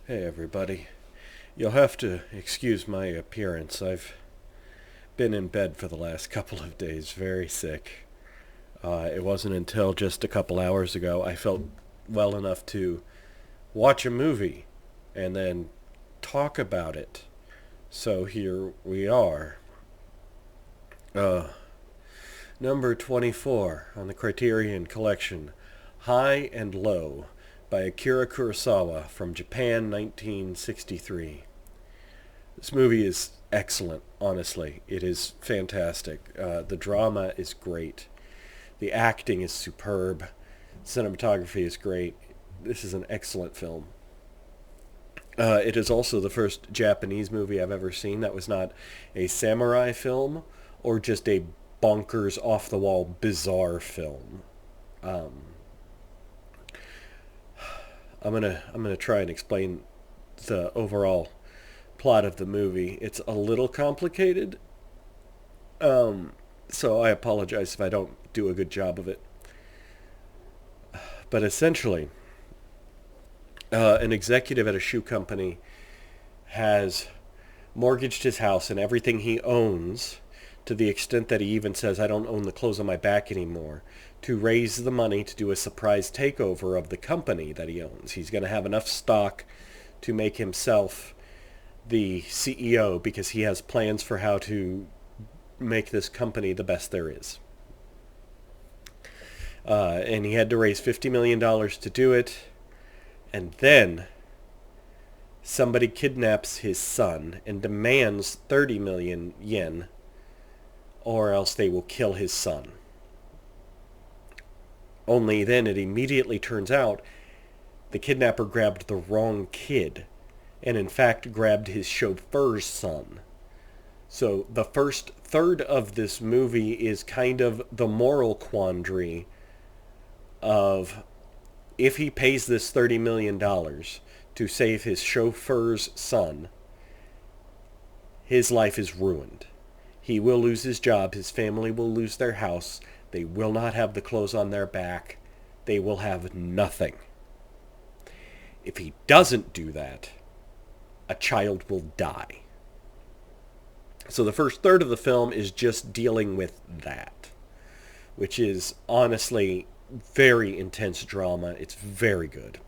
Hey everybody. You'll have to excuse my appearance. I've been in bed for the last couple of days, very sick. It wasn't until just a couple hours ago I felt well enough to watch a movie and then talk about it. So here we are. Uh, Number 24 on the Criterion collection, High and Low by Akira Kurosawa from Japan, 1963. This movie is excellent, honestly. It is fantastic. The drama is great. The acting is superb. Cinematography is great. This is an excellent film. It is also the first Japanese movie I've ever seen that was not a samurai film or just a bonkers, off-the-wall, bizarre film. Um, I'm gonna try and explain the overall plot of the movie. It's a little complicated, so I apologize if I don't do a good job of it. But essentially, an executive at a shoe company has mortgaged his house and everything he owns, to the extent that he even says, I don't own the clothes on my back anymore, to raise the money to do a surprise takeover of the company that he owns. He's going to have enough stock to make himself the CEO because he has plans for how to make this company the best there is. And he had to raise $50 million to do it. And then somebody kidnaps his son and demands 30 million yen, or else they will kill his son. Only then it immediately turns out the kidnapper grabbed the wrong kid, and in fact grabbed his chauffeur's son. So the first third of this movie is kind of the moral quandary of, if he pays this $30 million to save his chauffeur's son, his life is ruined. He will lose his job. His family will lose their house. They will not have the clothes on their back. They will have nothing. If he doesn't do that, a child will die. So the first third of the film is just dealing with that, which is honestly very intense drama. It's very good.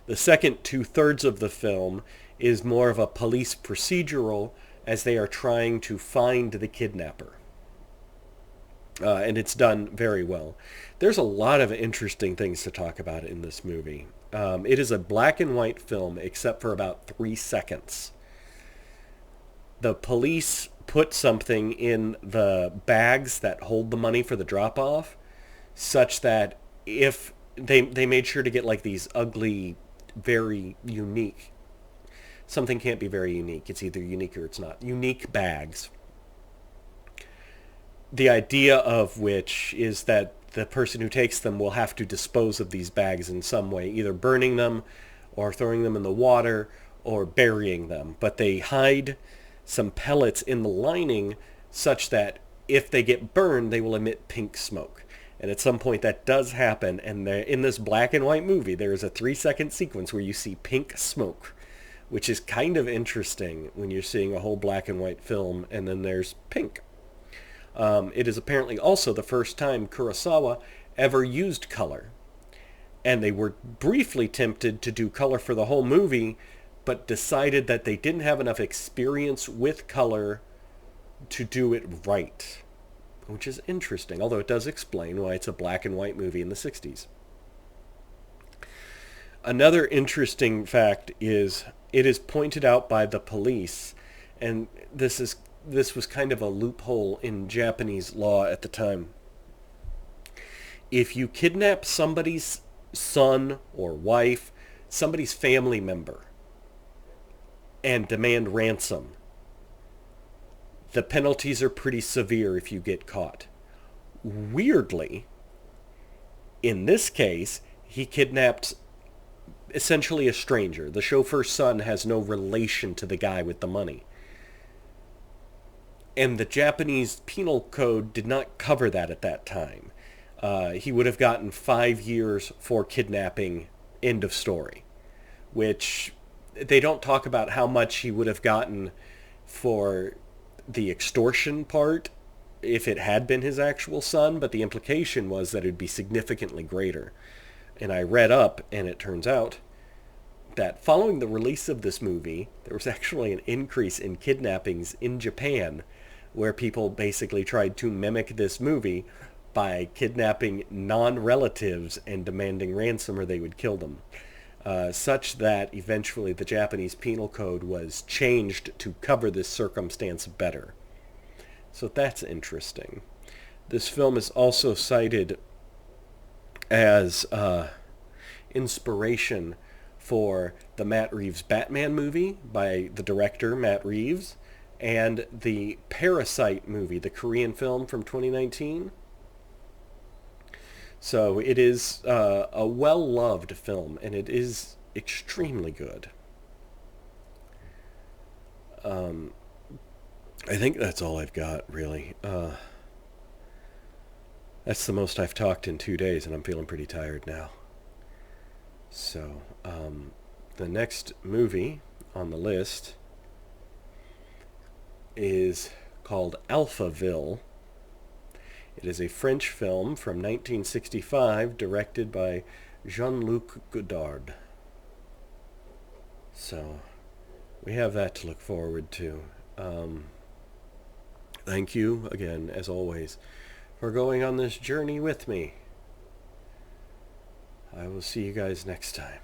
The second two-thirds of the film is more of a police procedural as they are trying to find the kidnapper. And it's done very well. There's a lot of interesting things to talk about in this movie. It is a black and white film except for about 3 seconds. The police put something in the bags that hold the money for the drop-off, such that if they made sure to get like these ugly, very unique, something can't be very unique, it's either unique or it's not, unique bags. The idea of which is that the person who takes them will have to dispose of these bags in some way, either burning them or throwing them in the water or burying them. But they hide some pellets in the lining such that if they get burned, they will emit pink smoke. And at some point that does happen, and in this black and white movie, there is a 3-second sequence where you see pink smoke, which is kind of interesting when you're seeing a whole black and white film, and then there's pink. It is apparently also the first time Kurosawa ever used color. And they were briefly tempted to do color for the whole movie, but decided that they didn't have enough experience with color to do it right. Which is interesting, although it does explain why it's a black and white movie in the 60s. Another interesting fact is it is pointed out by the police, and this was kind of a loophole in Japanese law at the time. If you kidnap somebody's son or wife, somebody's family member, and demand ransom, the penalties are pretty severe if you get caught. Weirdly, in this case, he kidnapped essentially a stranger. The chauffeur's son has no relation to the guy with the money. And the Japanese penal code did not cover that at that time. He would have gotten 5 years for kidnapping, end of story. which they don't talk about how much he would have gotten for the extortion part if it had been his actual son, but the implication was that it would be significantly greater. And I read up, and it turns out that following the release of this movie, there was actually an increase in kidnappings in Japan, where people basically tried to mimic this movie by kidnapping non-relatives and demanding ransom or they would kill them. Such that eventually the Japanese penal code was changed to cover this circumstance better. So that's interesting. This film is also cited as inspiration for the Matt Reeves Batman movie by the director Matt Reeves and the Parasite movie, the Korean film from 2019. So it is a well-loved film, and it is extremely good. I think that's all I've got, really. That's the most I've talked in 2 days, and I'm feeling pretty tired now. So, the next movie on the list is called Alphaville. It is a French film from 1965, directed by Jean-Luc Godard. So, we have that to look forward to. Thank you, again, as always, for going on this journey with me. I will see you guys next time.